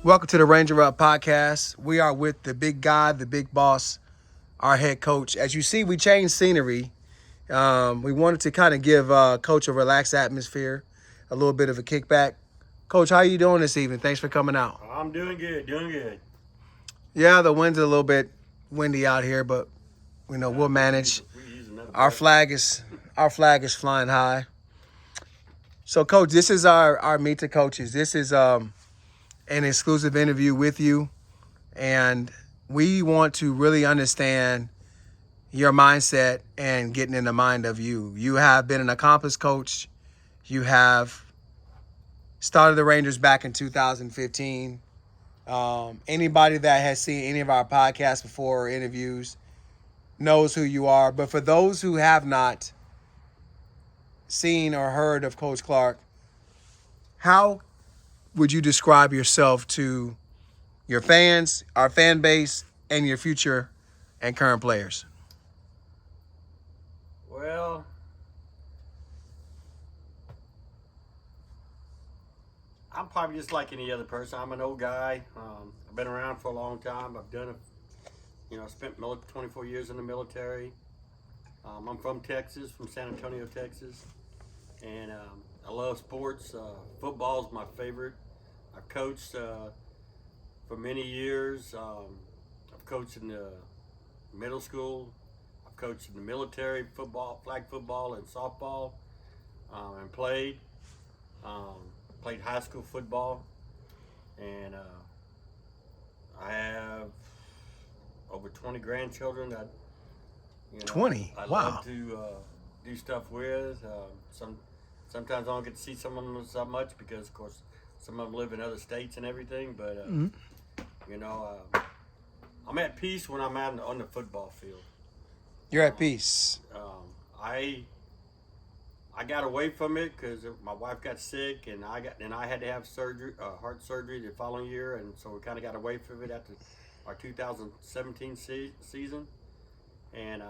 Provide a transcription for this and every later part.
Welcome to the Ranger Up podcast. We are with the big guy, the big boss, our head coach. As you see, we changed scenery. We wanted to kind of give Coach a relaxed atmosphere, a little bit of a kickback. Coach, how are you doing this evening? Thanks for coming out. I'm doing good, doing good. Yeah, the wind's a little bit windy out here, but we'll manage. Our flag is flying high. So, Coach, this is our meet the coaches. This is an exclusive interview with you, and we want to really understand your mindset and getting in the mind of you. You have been an accomplished coach. You have started the Rangers back in 2015. Anybody that has seen any of our podcasts before or interviews knows who you are. But for those who have not seen or heard of Coach Clark, how would you describe yourself to your fans, our fan base, and your future and current players? Well, I'm probably just like any other person. I'm an old guy. I've been around for a long time. I've done I spent 24 years in the military. I'm from Texas, from San Antonio, Texas, and I love sports. Football is my favorite. I've coached for many years. I've coached in the middle school. I've coached in the military, football, flag football, and softball, and played high school football, and I have over 20 grandchildren that 20. I Wow. love to do stuff with. Sometimes I don't get to see some of them so much because, of course, some of them live in other states and everything. But I'm at peace when I'm out on the football field. You're at peace. I got away from it because my wife got sick, and I had to have surgery, heart surgery, the following year, and so we kind of got away from it after our 2017 season, and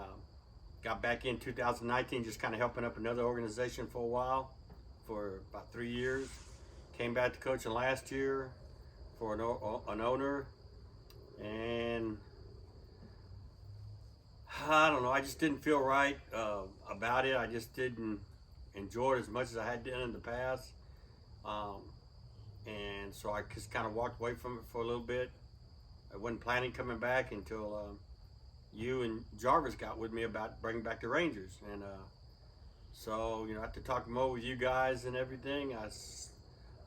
got back in 2019, just kind of helping up another organization for a while, for about 3 years. Came back to coaching last year for an owner, and I don't know. I just didn't feel right about it. I just didn't enjoy it as much as I had done in the past, and so I just kind of walked away from it for a little bit. I wasn't planning coming back until you and Jarvis got with me about bringing back the Rangers, and so after talking more with you guys and everything,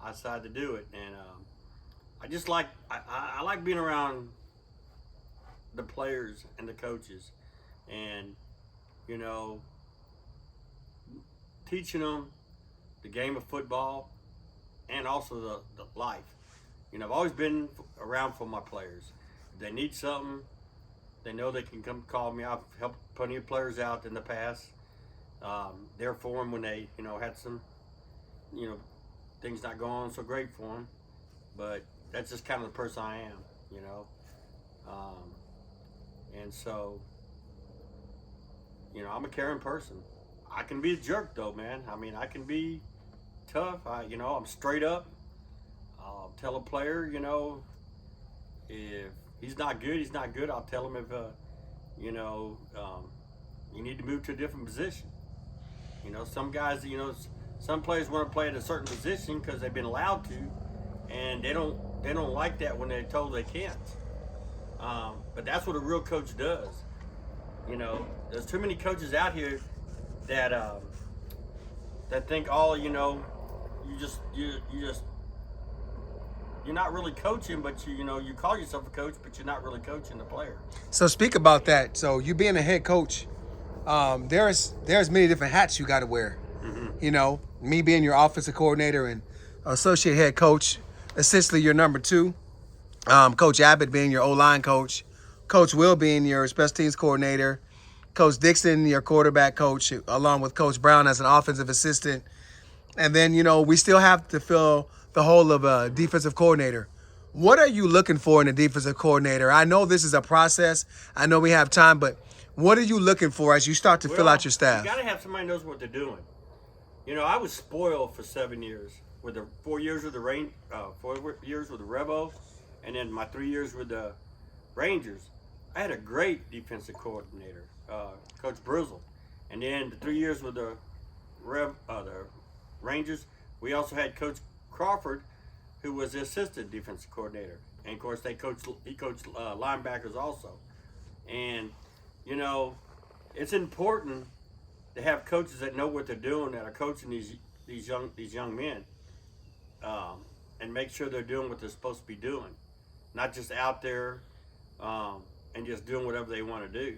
I decided to do it, and I just I like being around the players and the coaches, and teaching them the game of football and also the life. I've always been around for my players. If they need something, they know they can come call me. I've helped plenty of players out in the past. There for them when they, had some, things not going so great for them. But that's just kind of the person I am, and so, I'm a caring person. I can be a jerk though, man. I mean, I can be tough. I'm straight up. I'll tell a player, if he's not good, he's not good. I'll tell him if, you need to move to a different position. Some guys, some players want to play at a certain position because they've been allowed to, and they don't like that when they're told they can't. But that's what a real coach does. There's too many coaches out here that think you're not really coaching, but you call yourself a coach, but you're not really coaching the player. So speak about that. So you being a head coach, there's many different hats you got to wear. Mm-hmm. Me being your offensive coordinator and associate head coach, essentially your number two. Coach Abbott being your O-line coach, Coach Will being your special teams coordinator, Coach Dixon your quarterback coach, along with Coach Brown as an offensive assistant. And then, we still have to fill the hole of a defensive coordinator. What are you looking for in a defensive coordinator? I know this is a process. I know we have time, but what are you looking for as you start to fill out your staff? You got to have somebody who knows what they're doing. I was spoiled for 7 years with the 4 years with the 4 years with the Revo, And then my 3 years with the Rangers, I had a great defensive coordinator, Coach Brizzle. And then the 3 years with the Rangers, we also had Coach Crawford, who was the assistant defensive coordinator. And of course, he coached linebackers also. And you know, it's important to have coaches that know what they're doing, that are coaching these young men, and make sure they're doing what they're supposed to be doing, not just out there and just doing whatever they want to do.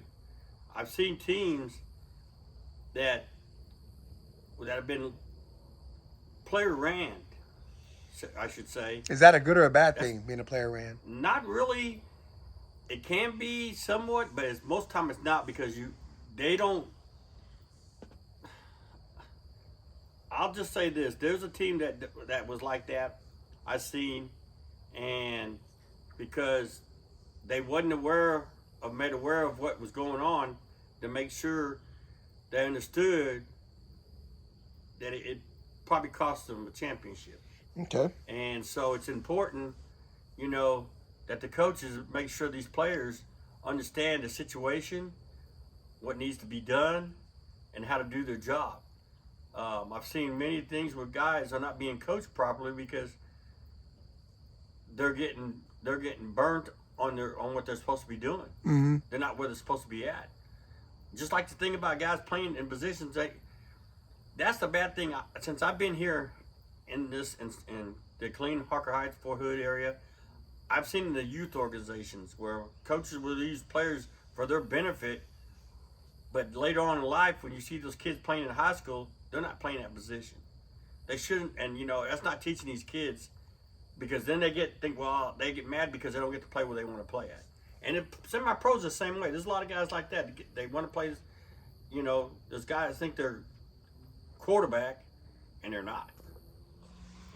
I've seen teams that have been player ran, I should say. Is that a good or a bad thing, being a player ran? Not really. It can be somewhat, but most time it's not, because they don't. I'll just say this: there's a team that was like that I've seen, and because they wasn't made aware of what was going on, to make sure they understood that it probably cost them a championship. Okay. And so it's important, you know, that the coaches make sure these players understand the situation, what needs to be done, and how to do their job. I've seen many things where guys are not being coached properly because they're getting burnt on what they're supposed to be doing. Mm-hmm. They're not where they're supposed to be at. Just like the thing about guys playing in positions that's the bad thing. Since I've been here in the Killeen, Harker Heights, Fort Hood area, I've seen in the youth organizations where coaches will use players for their benefit, but later on in life, when you see those kids playing in high school, they're not playing that position. They shouldn't, and you know, that's not teaching these kids, because then they get mad because they don't get to play where they want to play at. And semi-pros the same way. There's a lot of guys like that. They want to play, you know, there's guys think they're quarterback, and they're not.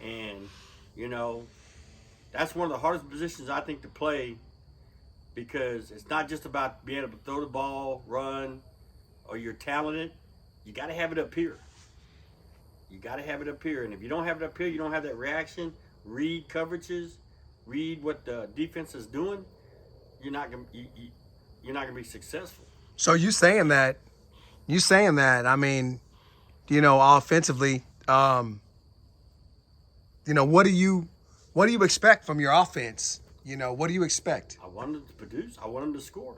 And, you know, that's one of the hardest positions I think to play, because it's not just about being able to throw the ball, run, or you're talented. You got to have it up here. You got to have it up here. And if you don't have it up here, you don't have that reaction, read coverages, read what the defense is doing, you're not gonna be successful. So you saying that? I mean, you know, offensively, you know, what do you expect from your offense? You know, what do you expect? I want them to produce. I want them to score.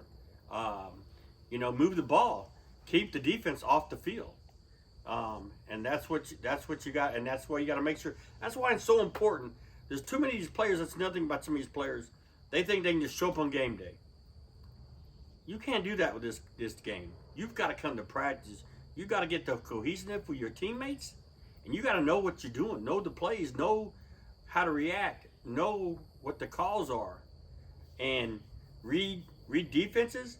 You know, move the ball, keep the defense off the field, and that's what you got, and that's why you got to make sure. That's why it's so important. There's too many of these players. That's nothing about some of these players. They think they can just show up on game day. You can't do that with this game. You've got to come to practice. You got to get the cohesiveness with your teammates, and you got to know what you're doing. Know the plays. Know how to react. Know what the calls are, and read defenses.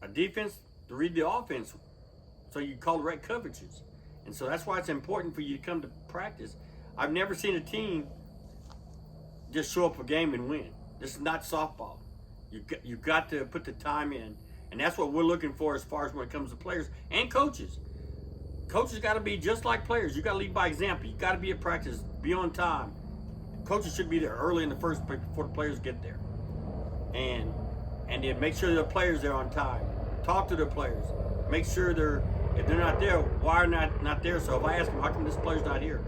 A defense to read the offense, so you call the right coverages. And so that's why it's important for you to come to practice. I've never seen a team just show up for a game and win. This is not softball. You've got to put the time in, and that's what we're looking for as far as when it comes to players and coaches. Coaches got to be just like players. You got to lead by example. You got to be at practice, be on time. Coaches should be there early in the first before the players get there, and then make sure the players are on time. Talk to the players. Make sure if they're not there, why are not there? So if I ask them, how come this player's not here?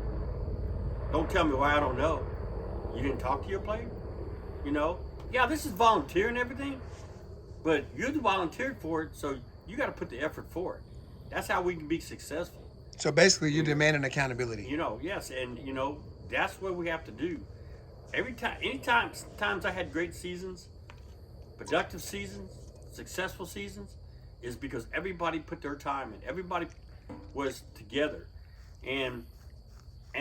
Don't tell me why I don't know. You didn't talk to your player? You know? Yeah, this is volunteer and everything, but you're the volunteer for it, so you got to put the effort for it. That's how we can be successful. So basically, you're demanding accountability. You know, yes, and you know, that's what we have to do. Times I had great seasons, productive seasons, successful seasons, is because everybody put their time in. Everybody was together. And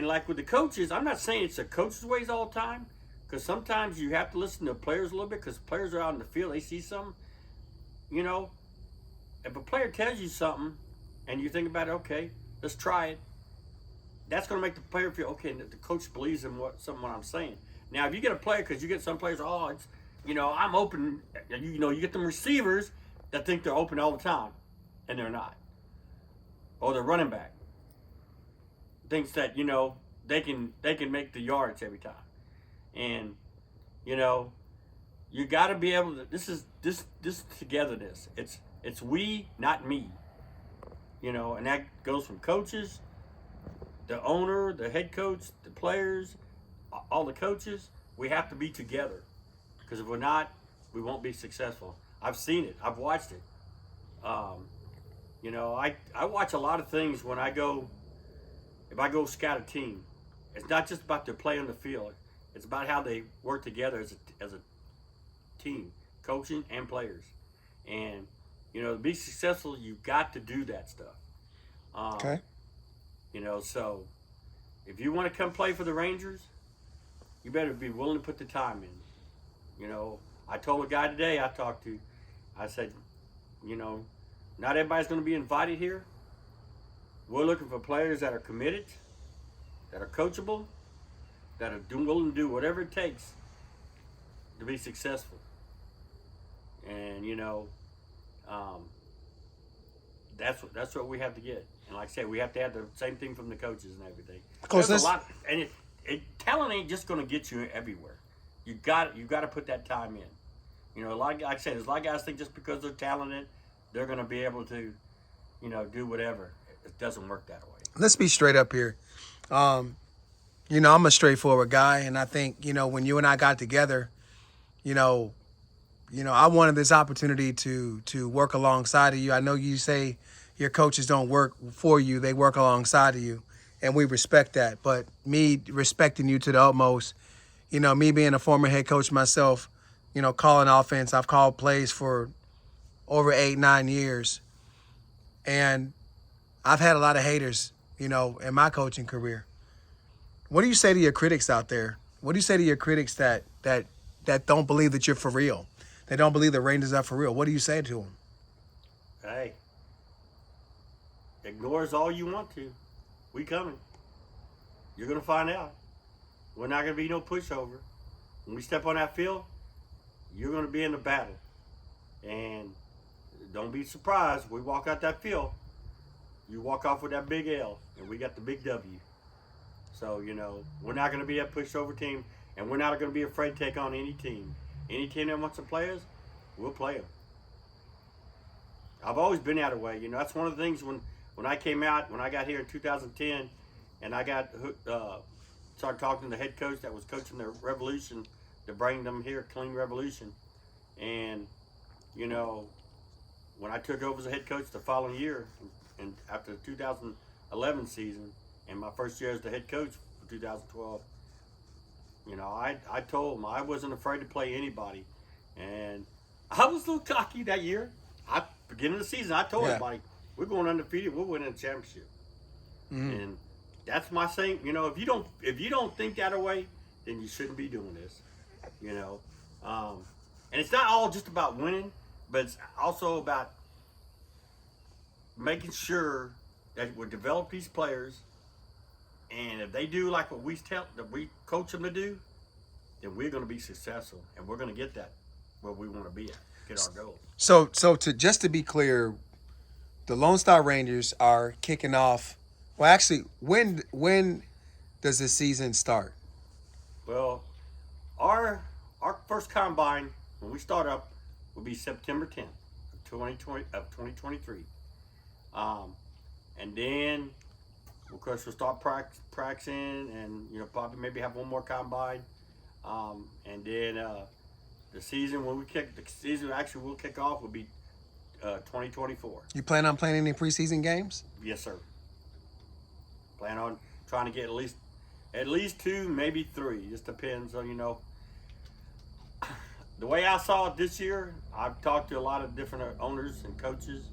like with the coaches, I'm not saying it's the coaches' ways all the time, because sometimes you have to listen to players a little bit, because players are out in the field, they see something. You know, if a player tells you something and you think about it, okay, let's try it, that's going to make the player feel, okay, the coach believes in what I'm saying. Now, if you get a player, because you get some players, it's, you know, I'm open. You know, you get them receivers that think they're open all the time, and they're not. Or the running back thinks that, you know, they can make the yards every time. And You know, you got to be able to. This is this togetherness. It's we, not me. You know, and that goes from coaches, the owner, the head coach, the players, all the coaches. We have to be together, because if we're not, we won't be successful. I've seen it. I've watched it. Um, you know, I watch a lot of things when I go. If I go scout a team, it's not just about their play on the field. It's about how they work together as a team, coaching and players. And you know, to be successful, you've got to do that stuff. Okay. You know, so if you want to come play for the Rangers, you better be willing to put the time in. You know, I told a guy today I talked to, I said, you know, not everybody's going to be invited here. We're looking for players that are committed, that are coachable, that are willing to do whatever it takes to be successful. And you know, that's what we have to get. And like I said, we have to have the same thing from the coaches and everything. Coach, There's a lot, and talent ain't just going to get you everywhere. You got to put that time in. You know, like I said, there's a lot of guys think just because they're talented, they're going to be able to, you know, do whatever. It doesn't work that way. Let's be straight up here. You know, I'm a straightforward guy, and I think, you know, when you and I got together, you know, I wanted this opportunity to work alongside of you. I know you say your coaches don't work for you; they work alongside of you, and we respect that. But me respecting you to the utmost, you know, me being a former head coach myself, you know, calling offense, I've called plays for over 8-9 years, and I've had a lot of haters, you know, in my coaching career. What do you say to your critics out there? What do you say to your critics that don't believe that you're for real? They don't believe the Rangers are for real. What do you say to them? Hey, ignore us all you want to. We coming. You're gonna find out. We're not gonna be no pushover. When we step on that field, you're gonna be in the battle. And don't be surprised. We walk out that field. You walk off with that big L, and we got the big W. So, you know, we're not going to be a pushover team, and we're not going to be afraid to take on any team. Any team that wants to play us, we'll play them. I've always been that way. You know, that's one of the things when I came out, when I got here in 2010, and I got started talking to the head coach that was coaching the Revolution to bring them here, Clean Revolution. And, you know, when I took over as a head coach the following year, and after the 2011 season, and my first year as the head coach for 2012, you know, I told him I wasn't afraid to play anybody. And I was a little cocky that year. Beginning of the season, I told everybody, we're going undefeated, we're winning the championship. Mm-hmm. And that's my saying, you know, if you don't think that way, then you shouldn't be doing this. You know. And it's not all just about winning, but it's also about making sure that we develop these players, and if they do like what we coach them to do, then we're going to be successful, and we're going to get that where we want to be at, get our goals. So to be clear, the Lone Star Rangers are kicking off. Well, actually, when does the season start? Well, our first combine when we start up will be September 10th of 2023. And then, of course, we'll start practicing, and you know, probably maybe have one more combine. And then the season we'll kick off will be 2024. You plan on playing any preseason games? Yes, sir. Plan on trying to get at least 2, maybe 3. Just depends on, you know. The way I saw it this year, I've talked to a lot of different owners and coaches,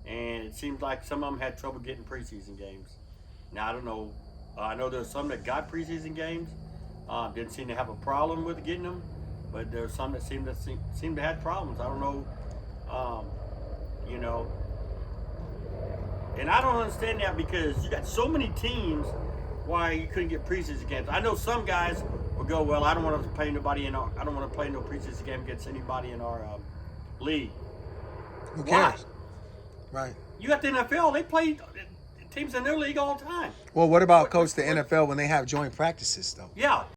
and it seems like some of them had trouble getting preseason games. Now, I don't know. I know there's some that got preseason games. Didn't seem to have a problem with getting them, but there's some that seem to have problems. I don't know. You know, and I don't understand that, because you got so many teams. Why you couldn't get preseason games? I know some guys will go, well, I don't want to play no preseason game against anybody in our league. Who cares? Why? Right. You got the NFL; they play teams in their league all the time. Well, what about, Coach, the NFL when they have joint practices, though? Yeah,